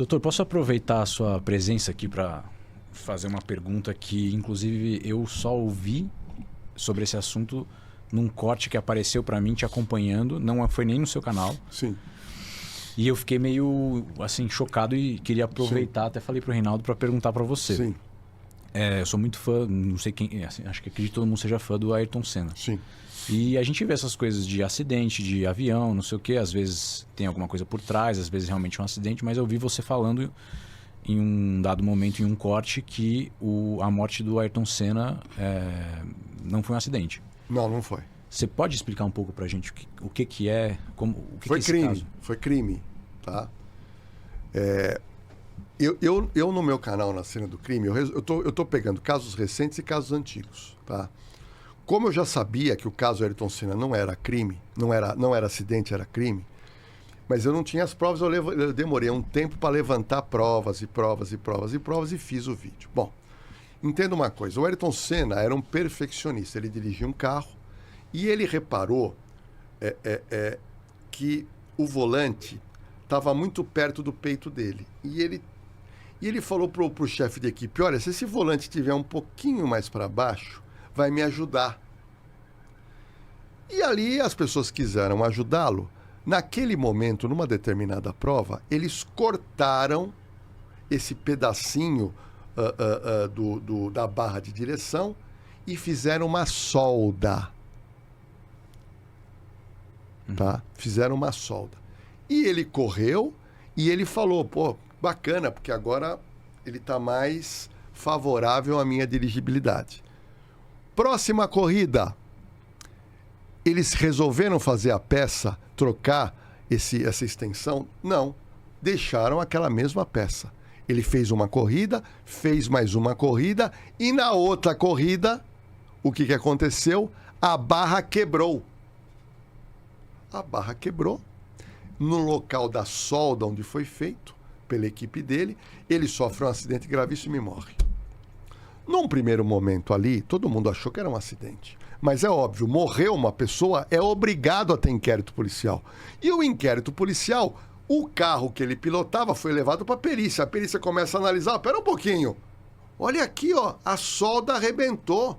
Doutor, posso aproveitar a sua presença aqui para fazer uma pergunta que, inclusive, eu só ouvi sobre esse assunto num corte que apareceu para mim te acompanhando, não foi nem no seu canal. Sim. E eu fiquei meio assim chocado e queria aproveitar, até falei pro Reinaldo para perguntar para você. Sim. Eu sou muito fã, não sei quem, assim, acho que acredito que todo mundo seja fã do Ayrton Senna. Sim. E a gente vê essas coisas de acidente, de avião, não sei o quê. Às vezes tem alguma coisa por trás, às vezes realmente é um acidente. Mas eu vi você falando em um dado momento, em um corte, que a morte do Ayrton Senna não foi um acidente. Não foi. Você pode explicar um pouco pra gente o que é, o que Foi que é esse crime. caso? Foi crime, tá? Eu no meu canal Na Cena do Crime, eu tô pegando casos recentes e casos antigos, tá? Como eu já sabia que o caso Ayrton Senna não era crime, não era acidente, era crime, mas eu não tinha as provas, eu demorei um tempo para levantar provas e fiz o vídeo. Bom, entenda uma coisa, o Ayrton Senna era um perfeccionista, ele dirigia um carro e ele reparou que o volante estava muito perto do peito dele. E ele falou pro chefe de equipe, olha, se esse volante estiver um pouquinho mais para baixo, vai me ajudar. E ali as pessoas quiseram ajudá-lo. Naquele momento, numa determinada prova, eles cortaram esse pedacinho da barra de direção e fizeram uma solda. Tá? Fizeram uma solda. E ele correu e ele falou, pô, bacana, porque agora ele está mais favorável à minha dirigibilidade. Próxima corrida, eles resolveram fazer a peça, trocar essa extensão? Não, deixaram aquela mesma peça. Ele fez uma corrida, fez mais uma corrida e na outra corrida, o que aconteceu? A barra quebrou. A barra quebrou. No local da solda onde foi feito, pela equipe dele, ele sofre um acidente gravíssimo e morre. Num primeiro momento ali, todo mundo achou que era um acidente. Mas é óbvio, morreu uma pessoa, é obrigado a ter inquérito policial. E o inquérito policial, o carro que ele pilotava foi levado para a perícia. A perícia começa a analisar, pera um pouquinho. Olha aqui, ó, a solda arrebentou.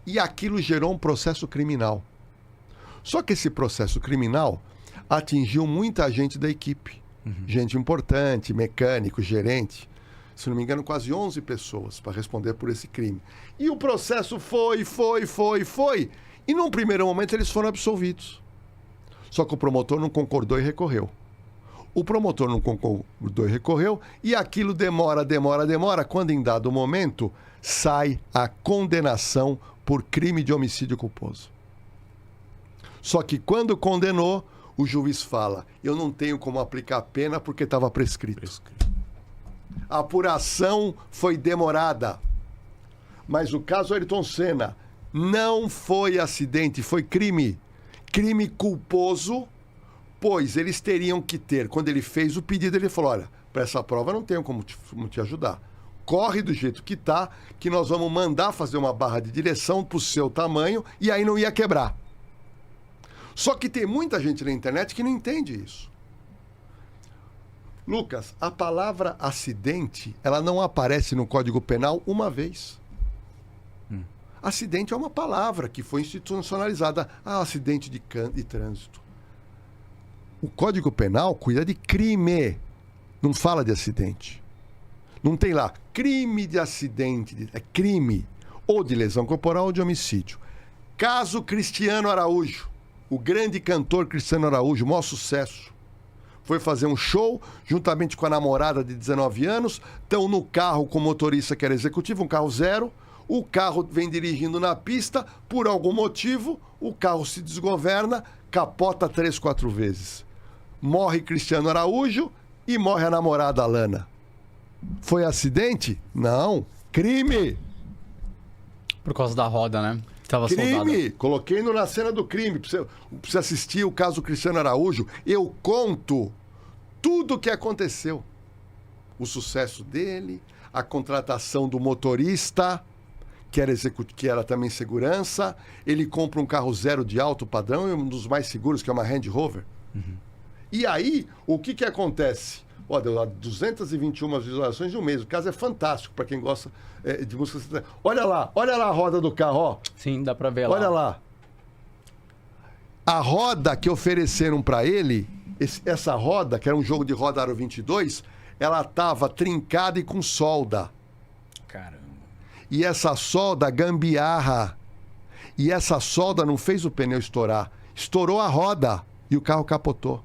E aquilo gerou um processo criminal. Só que esse processo criminal atingiu muita gente da equipe. Gente importante, mecânico, gerente. Se não me engano, quase 11 pessoas para responder por esse crime. E o processo foi. E num primeiro momento eles foram absolvidos. Só que o promotor não concordou e recorreu. O promotor não concordou e recorreu, e aquilo demora. Quando em dado momento sai a condenação por crime de homicídio culposo. Só que quando condenou, o juiz fala, eu não tenho como aplicar a pena porque estava prescrito. A apuração foi demorada. Mas o caso Ayrton Senna não foi acidente, foi crime. Crime culposo, pois eles teriam que ter, quando ele fez o pedido, ele falou, olha, para essa prova não tenho como te ajudar. Corre do jeito que tá, que nós vamos mandar fazer uma barra de direção pro seu tamanho e aí não ia quebrar. Só que tem muita gente na internet que não entende isso. Lucas, a palavra acidente, ela não aparece no Código Penal uma vez. Acidente é uma palavra que foi institucionalizada. Acidente de trânsito. O Código Penal cuida de crime, não fala de acidente. Não tem lá crime de acidente, é crime, ou de lesão corporal ou de homicídio. Caso Cristiano Araújo, o grande cantor Cristiano Araújo, maior sucesso, foi fazer um show juntamente com a namorada de 19 anos, estão no carro com o motorista que era executivo, um carro zero, o carro vem dirigindo na pista, por algum motivo, o carro se desgoverna, capota 3, 4 vezes. Morre Cristiano Araújo e morre a namorada Alana. Foi acidente? Não. Crime. Por causa da roda, né? Tava Crime! soldada. Coloquei Na Cena do Crime. Pra você assistir o caso Cristiano Araújo, eu conto tudo o que aconteceu. O sucesso dele, a contratação do motorista, que era também segurança. Ele compra um carro zero de alto padrão, um dos mais seguros, que é uma Range Rover. E aí, o que acontece? Ó, deu 221 visualizações em um mês. O caso é fantástico para quem gosta de música sertaneja. Olha lá a roda do carro, ó. Sim, dá pra ver lá. Olha lá. A roda que ofereceram para ele, essa roda, que era um jogo de roda Aro 22, ela tava trincada e com solda. Caramba. E essa solda gambiarra. E essa solda não fez o pneu estourar. Estourou a roda e o carro capotou.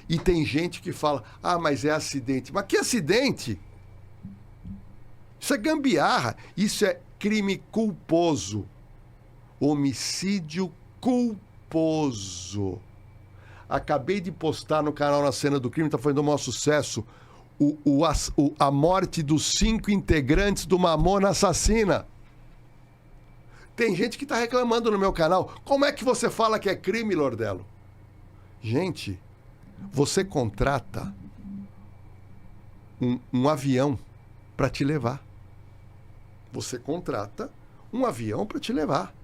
E tem gente que fala, mas é acidente. Mas que acidente? Isso é gambiarra. Isso é crime culposo. Homicídio culposo. Acabei de postar no canal Na Cena do Crime, está fazendo o maior sucesso, a morte dos 5 integrantes do Mamona Assassina. Tem gente que está reclamando no meu canal. Como é que você fala que é crime, Lordelo? Gente, você contrata um avião para te levar. Você contrata um avião para te levar.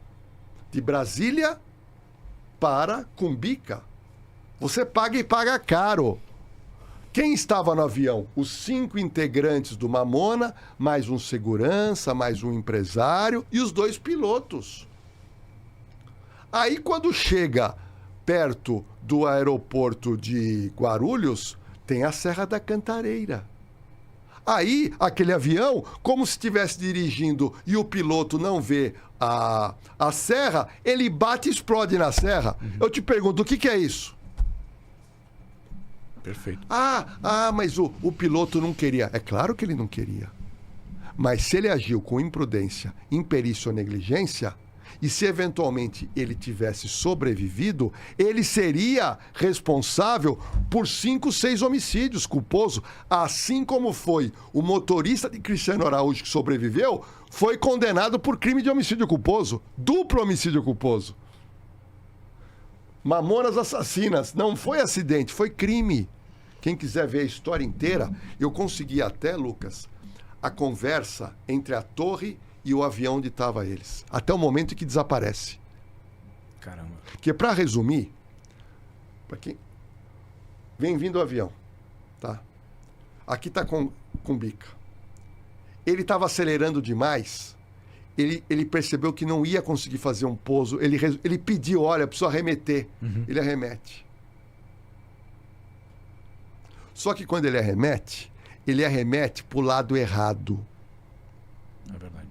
De Brasília para Cumbica. Você paga e paga caro. Quem estava no avião? Os 5 integrantes do Mamona, mais um segurança, mais um empresário e os 2 pilotos. Aí, quando chega perto do aeroporto de Guarulhos, tem a Serra da Cantareira. Aí, aquele avião, como se estivesse dirigindo e o piloto não vê a serra, ele bate e explode na serra. Eu te pergunto, o que é isso? Perfeito. Mas o piloto não queria. É claro que ele não queria. Mas se ele agiu com imprudência, imperícia ou negligência, e se eventualmente ele tivesse sobrevivido, ele seria responsável por 5, 6 homicídios culposo, assim como foi o motorista de Cristiano Araújo que sobreviveu, foi condenado por crime de homicídio culposo, duplo homicídio culposo. Mamonas Assassinas, não foi acidente, foi crime. Quem quiser ver a história inteira, eu consegui até, Lucas, a conversa entre a torre e o avião onde estavam eles. Até o momento em que desaparece. Caramba. Que para resumir, para quem vem vindo o avião, tá? Aqui tá com bica. Ele estava acelerando demais. Ele percebeu que não ia conseguir fazer um pouso. Ele pediu, olha, preciso arremeter. Ele arremete. Só que quando ele arremete para o lado errado. É verdade.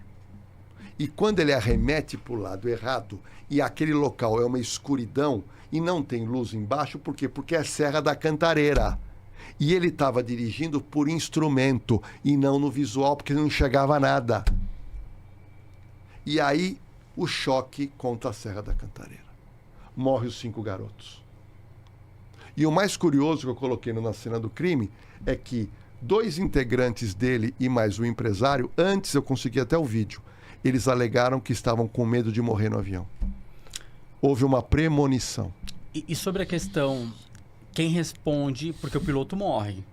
E quando ele arremete para o lado errado, e aquele local é uma escuridão e não tem luz embaixo, por quê? Porque é Serra da Cantareira. E ele estava dirigindo por instrumento e não no visual, porque não enxergava nada. E aí, o choque contra a Serra da Cantareira. Morre os 5 garotos. E o mais curioso que eu coloquei Na Cena do Crime é que 2 integrantes dele e mais um empresário, antes eu consegui até o vídeo, eles alegaram que estavam com medo de morrer no avião. Houve uma premonição. E sobre a questão, quem responde, porque o piloto morre,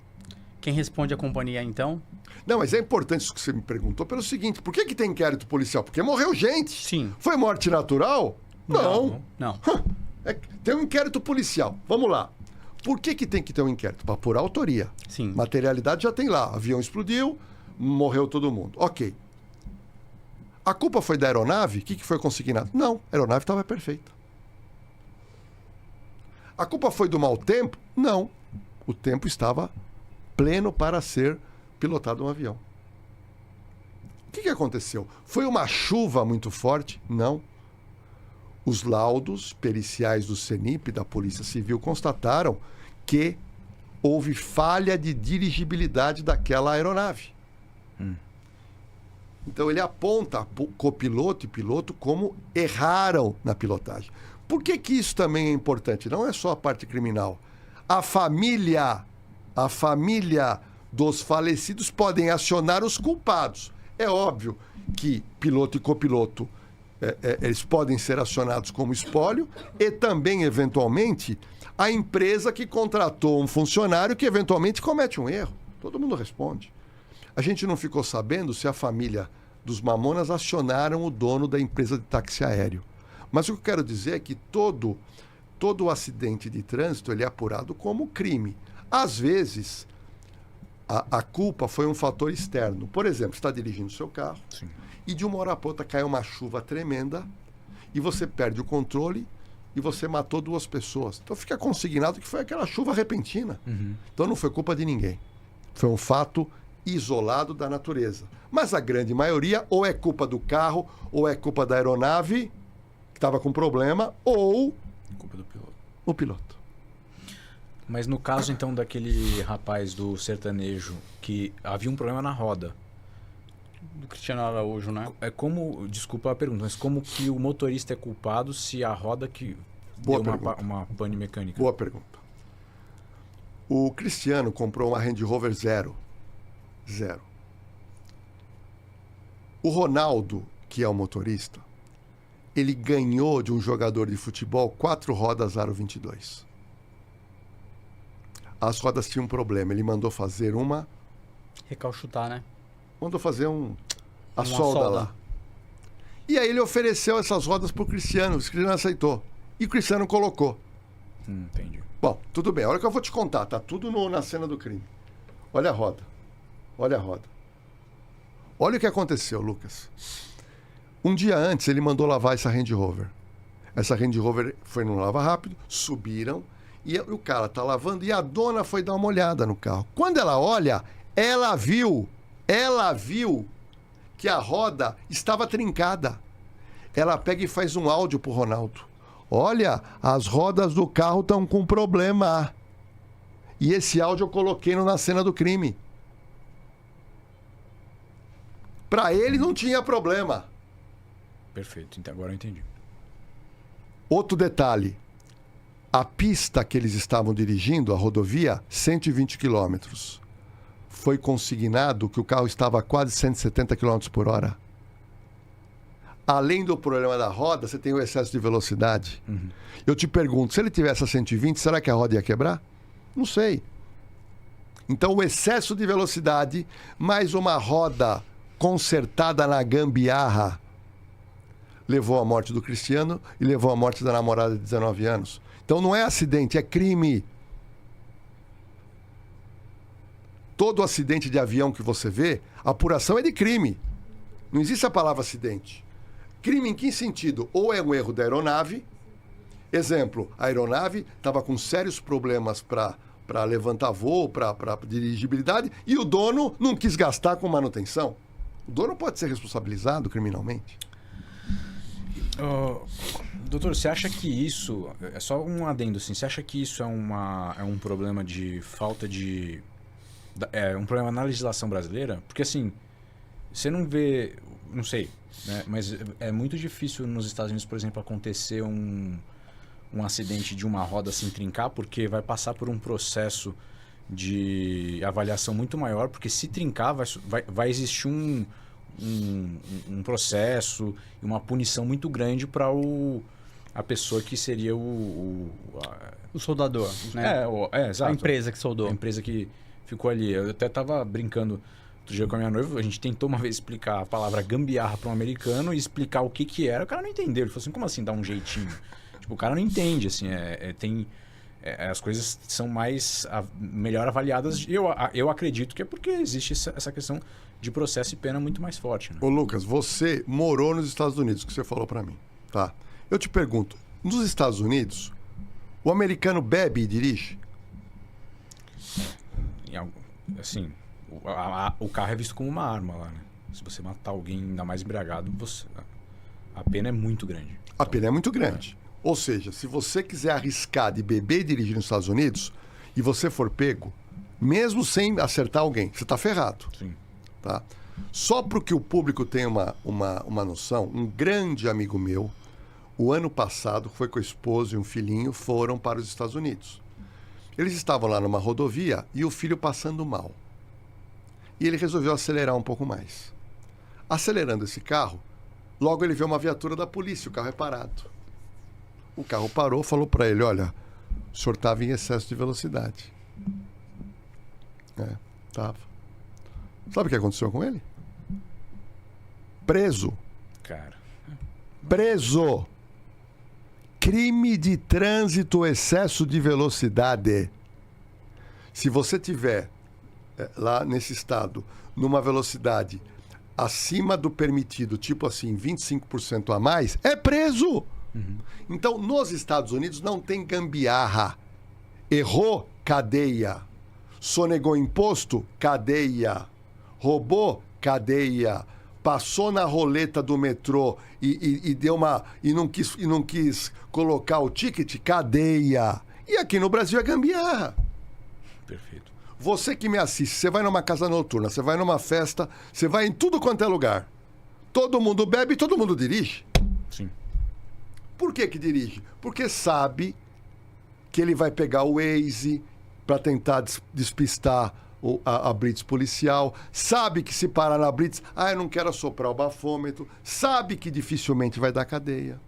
quem responde a companhia então? Não, mas é importante isso que você me perguntou pelo seguinte, por que tem inquérito policial? Porque morreu gente. Sim. Foi morte natural? Não. Tem um inquérito policial. Vamos lá. Por que tem que ter um inquérito? Para apurar a autoria. Sim. Materialidade já tem lá. Avião explodiu, morreu todo mundo. Ok. A culpa foi da aeronave? O que foi consignado? Não, a aeronave estava perfeita. A culpa foi do mau tempo? Não. O tempo estava pleno para ser pilotado um avião. O que aconteceu? Foi uma chuva muito forte? Não. Os laudos periciais do CENIP, da Polícia Civil, constataram que houve falha de dirigibilidade daquela aeronave. Então ele aponta copiloto e piloto como erraram na pilotagem. Por que isso também é importante? Não é só a parte criminal. A família dos falecidos podem acionar os culpados. É óbvio que piloto e copiloto eles podem ser acionados como espólio e também, eventualmente, a empresa que contratou um funcionário que eventualmente comete um erro. Todo mundo responde. A gente não ficou sabendo se a família dos Mamonas acionaram o dono da empresa de táxi aéreo. Mas o que eu quero dizer é que todo acidente de trânsito ele é apurado como crime. Às vezes, A culpa foi um fator externo. Por exemplo, você está dirigindo o seu carro Sim. e de uma hora para outra cai uma chuva tremenda e você perde o controle e você matou 2 pessoas. Então fica consignado que foi aquela chuva repentina. Então não foi culpa de ninguém. Foi um fato isolado da natureza. Mas a grande maioria ou é culpa do carro, ou é culpa da aeronave, que estava com problema, ou Culpa do piloto. o piloto. Mas no caso, então, daquele rapaz do sertanejo que havia um problema na roda, Do Cristiano Araújo, né? é como, desculpa a pergunta, mas como que o motorista é culpado se a roda que Boa deu pergunta. uma pane mecânica? Boa pergunta. O Cristiano comprou uma Range Rover zero. O Ronaldo, que é o motorista, ele ganhou de um jogador de futebol 4 rodas Aro 22. As rodas tinham um problema. Ele mandou fazer Recalchutar, né? a solda solda. lá. E aí ele ofereceu essas rodas pro Cristiano. O Cristiano aceitou. E o Cristiano colocou. Entendi. Bom, tudo bem. Olha o que eu vou te contar. Tá tudo na cena do crime. Olha a roda. Olha a roda. Olha o que aconteceu, Lucas. Um dia antes, ele mandou lavar essa Range Rover. Essa Range Rover foi no lava rápido, subiram, e o cara tá lavando, e a dona foi dar uma olhada no carro. Quando ela olha, ela viu que a roda estava trincada. Ela pega e faz um áudio pro Ronaldo. Olha, as rodas do carro estão com problema. E esse áudio eu coloquei na cena do crime. Para ele não tinha problema. Perfeito. Então, agora eu entendi. Outro detalhe. A pista que eles estavam dirigindo, a rodovia, 120 quilômetros. Foi consignado que o carro estava a quase 170 km por hora. Além do problema da roda, você tem o excesso de velocidade. Eu te pergunto, se ele tivesse a 120, será que a roda ia quebrar? Não sei. Então, o excesso de velocidade, mais uma roda consertada na gambiarra, levou à morte do Cristiano e levou à morte da namorada de 19 anos. Então, não é acidente, é crime. Todo acidente de avião que você vê, a apuração é de crime. Não existe a palavra acidente. Crime em que sentido? Ou é um erro da aeronave. Exemplo, a aeronave estava com sérios problemas para levantar voo, para dirigibilidade, e o dono não quis gastar com manutenção. O dono pode ser responsabilizado criminalmente. Doutor, você acha que isso... É só um adendo, assim. Você acha que isso é um problema de falta de... É um problema na legislação brasileira? Porque, assim, você não vê... Não sei, né? Mas é muito difícil nos Estados Unidos, por exemplo, acontecer um acidente de uma roda se trincar, porque vai passar por um processo de avaliação muito maior, porque se trincar vai existir um processo e uma punição muito grande para a pessoa que seria o soldador, né? Exato. A empresa que soldou. A empresa que ficou ali. Eu até tava brincando outro dia com a minha noiva, a gente tentou uma vez explicar a palavra gambiarra para um americano e explicar o que era, o cara não entendeu. Ele falou assim, como assim, dá um jeitinho? Tipo, o cara não entende, assim, as coisas são melhor avaliadas. Eu acredito que é porque existe essa questão de processo e pena muito mais forte, né? Ô Lucas, você morou nos Estados Unidos, que você falou para mim, tá? Eu te pergunto, nos Estados Unidos, o americano bebe e dirige? Assim, o carro é visto como uma arma lá, né? Se você matar alguém ainda mais embriagado, a pena é muito grande. A pena é muito grande. Ou seja, se você quiser arriscar de beber e dirigir nos Estados Unidos e você for pego, mesmo sem acertar alguém, você está ferrado. Sim. Tá? Só para que o público tenha uma noção, um grande amigo meu, o ano passado, foi com a esposa e um filhinho, foram para os Estados Unidos. Eles estavam lá numa rodovia e o filho passando mal. E ele resolveu acelerar um pouco mais. Acelerando esse carro, logo ele vê uma viatura da polícia, o carro é parado. O carro parou, falou para ele, olha, o senhor estava em excesso de velocidade. Estava. Sabe o que aconteceu com ele? Preso. Cara. Preso. Crime de trânsito, excesso de velocidade. Se você tiver lá nesse estado, numa velocidade acima do permitido, tipo assim, 25% a mais, é preso. Então, nos Estados Unidos não tem gambiarra. Errou, cadeia. Sonegou imposto, cadeia. Roubou, cadeia. Passou na roleta do metrô e deu uma e não quis colocar o ticket, cadeia. E aqui no Brasil é gambiarra. Perfeito. Você que me assiste, você vai numa casa noturna, você vai numa festa, você vai em tudo quanto é lugar. Todo mundo bebe e todo mundo dirige. Sim. Por que dirige? Porque sabe que ele vai pegar o Waze para tentar despistar a blitz policial, sabe que se parar na blitz, eu não quero assoprar o bafômetro, sabe que dificilmente vai dar cadeia.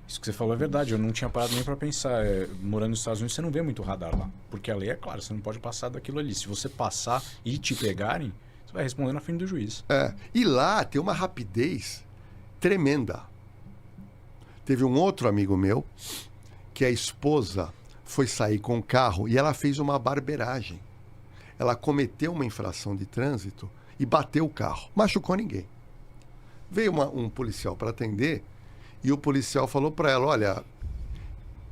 Isso que você falou é verdade, eu não tinha parado nem para pensar. Morando nos Estados Unidos, você não vê muito radar lá. Porque a lei é clara, você não pode passar daquilo ali. Se você passar e te pegarem, você vai responder na frente do juiz. E lá tem uma rapidez tremenda. Teve um outro amigo meu que a esposa foi sair com o carro e ela fez uma barbeiragem. Ela cometeu uma infração de trânsito e bateu o carro. Machucou ninguém. Veio um policial para atender e o policial falou para ela, olha,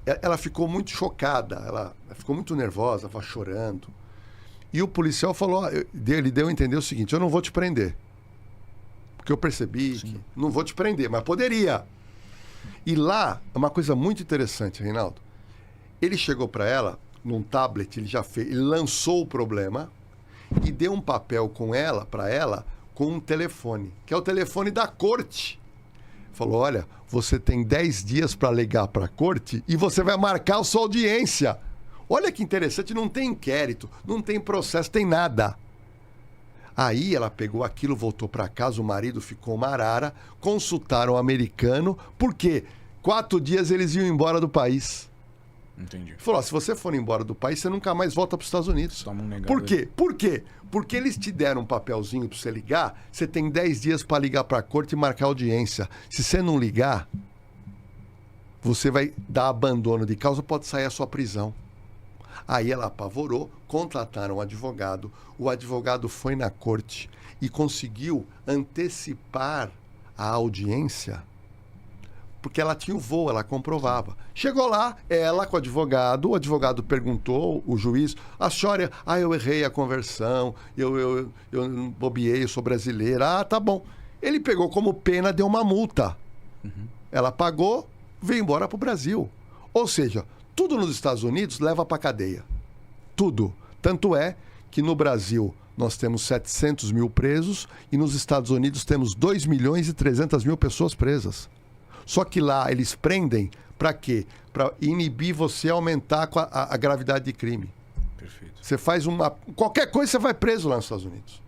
ela ficou muito chocada, ela ficou muito nervosa, estava chorando. E o policial falou, ele deu a entender o seguinte, eu não vou te prender. Porque eu percebi que não vou te prender, mas poderia. E lá, é uma coisa muito interessante, Reinaldo. Ele chegou para ela, num tablet, ele lançou o problema e deu um papel para ela, com um telefone, que é o telefone da corte. Falou, olha, você tem 10 dias para alegar para a corte e você vai marcar a sua audiência. Olha que interessante, não tem inquérito, não tem processo, tem nada. Aí ela pegou aquilo, voltou para casa, o marido ficou uma arara, consultaram o americano, porque 4 dias eles iam embora do país. Entendi. Falou, se você for embora do país, você nunca mais volta para os Estados Unidos. Por quê? Por quê? Porque eles te deram um papelzinho para você ligar, você tem 10 dias para ligar para a corte e marcar audiência. Se você não ligar, você vai dar abandono de causa, pode sair a sua prisão. Aí ela apavorou, contrataram um advogado, o advogado foi na corte e conseguiu antecipar a audiência, porque ela tinha o voo, ela comprovava. Chegou lá, ela com o advogado perguntou, o juiz, a senhora, eu errei a conversão, eu bobeei, eu sou brasileira, tá bom. Ele pegou como pena, deu uma multa. Ela pagou, veio embora para o Brasil. Ou seja, tudo nos Estados Unidos leva para cadeia. Tudo. Tanto é que no Brasil nós temos 700 mil presos e nos Estados Unidos temos 2 milhões e 300 mil pessoas presas. Só que lá eles prendem para quê? Para inibir você, aumentar a gravidade de crime. Perfeito. Você faz qualquer coisa, você vai preso lá nos Estados Unidos.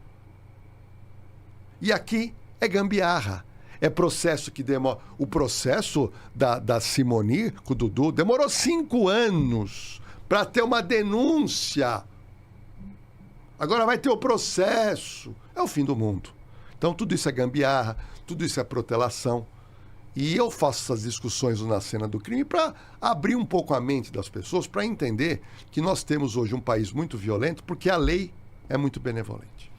E aqui é gambiarra. É processo que demora. O processo da Simoni com o Dudu demorou 5 anos para ter uma denúncia. Agora vai ter o processo. É o fim do mundo. Então tudo isso é gambiarra, tudo isso é protelação. E eu faço essas discussões na cena do crime para abrir um pouco a mente das pessoas, para entender que nós temos hoje um país muito violento porque a lei é muito benevolente.